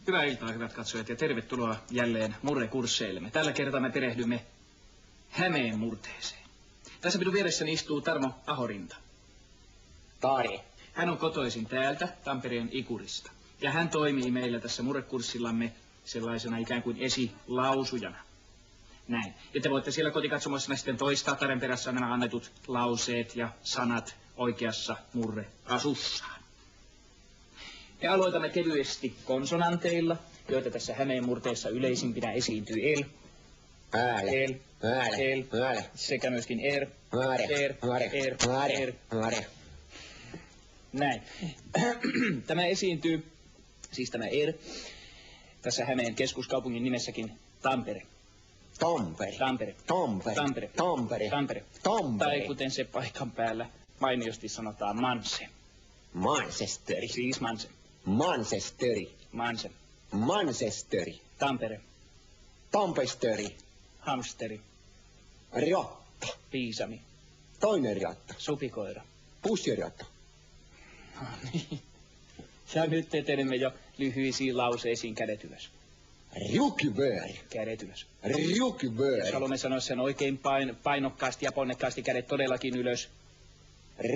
Hyvää iltaa, hyvät katsojat, ja tervetuloa jälleen murrekursseillemme. Tällä kertaa me perehdymme Hämeen murteeseen. Tässä minun vieressäni istuu Tarmo Ahorinta. Taari. Hän on kotoisin täältä, Tampereen Ikurista. Ja hän toimii meillä tässä murrekurssillamme sellaisena ikään kuin esilausujana. Näin. Ja te voitte siellä kotikatsomossa sitten toistaa tarjan perässä nämä annetut lauseet ja sanat oikeassa murreasussaan. Me aloitamme kevyesti konsonanteilla, joita tässä Hämeen murteessa yleisimpinä esiintyy el, el, sekä myöskin er, Näin. Tämä esiintyy, siis tämä er, tässä Hämeen keskuskaupungin nimessäkin Tampere. Tampere. Tai kuten se paikan päällä mainiosti sanotaan Manse. Manchesteri. Siis Manse. Manchesteri. Manse. Manchesteri. Tampere. Tampesteri. Hamsteri. Riotta. Piisami. Toinen riotta. Supikoira. Pussiriotta. No niin. Ja nyt etenemme jo lyhyisiin lauseisiin, kädet ylös. Rukivööri. Kädet ylös. Rukivööri. Jos haluamme sanoa sen oikein painokkaasti ja ponnekkaasti, kädet todellakin ylös.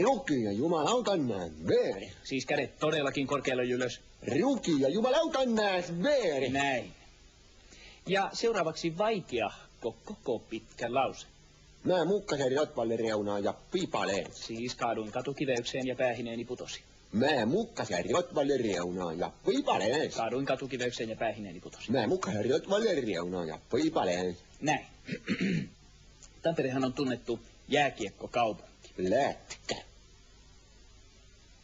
Ruki ja jumalautan vööri. Siis kädet todellakin korkealle ylös. Ruki ja jumalautan vööri. Näin. Ja seuraavaksi vaikea koko pitkä lause. Mä mukkasen rotvalle reunaan ja pipaleen. Siis kaaduin katukiveykseen ja päähineeni putosi. Mä mukkasen rotvalle reunaan ja pipaleen. Kaaduin katukiveykseen ja päähineeni putosi. Mä mukkasen rotvalle reunaan ja pipaleen. Näin. Tamperehan on tunnettu jääkiekkokaupunki. Lätkä.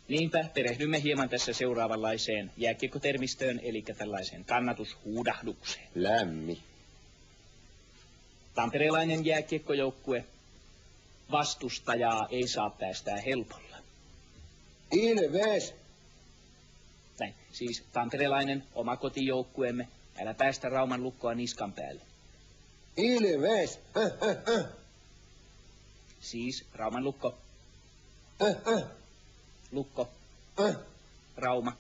Niinpä perehdymme hieman tässä seuraavanlaiseen jääkiekkotermistöön, eli tällaiseen kannatushuudahdukseen. Lämmi. Tamperelainen jääkiekkojoukkue vastustajaa ei saa päästää helpolla. Ilves. Näin, siis tamperelainen oma kotijoukkueemme, älä päästä Rauman lukkoa niskan päälle. Ilves. Siis Rauman lukko. Lukko. Rauma.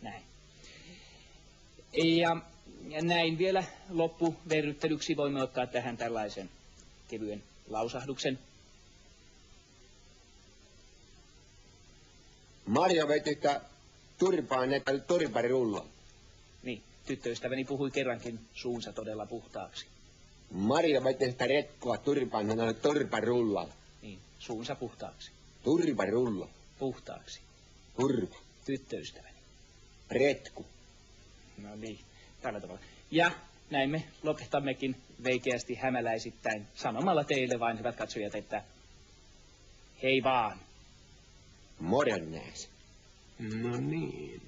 Näin. Ja näin vielä loppuverryttelyksi voimme ottaa tähän tällaisen kevyen lausahduksen. Maria vetistä turpaan, että turparulla. Niin, tyttöystäväni puhui kerrankin suunsa todella puhtaaksi. Maria vetistä retkoa turpaan, hän oli turparulla. Niin, suunsa puhtaaksi. Turparulla. Puhtaaksi. Turpa. Tyttöystäväni. Retku. No niin, tällä tavalla. Ja näin me lopetammekin veikeästi hämäläisittäin sanomalla teille vain, hyvät katsojat, että hei vaan. Morjennäs. No niin.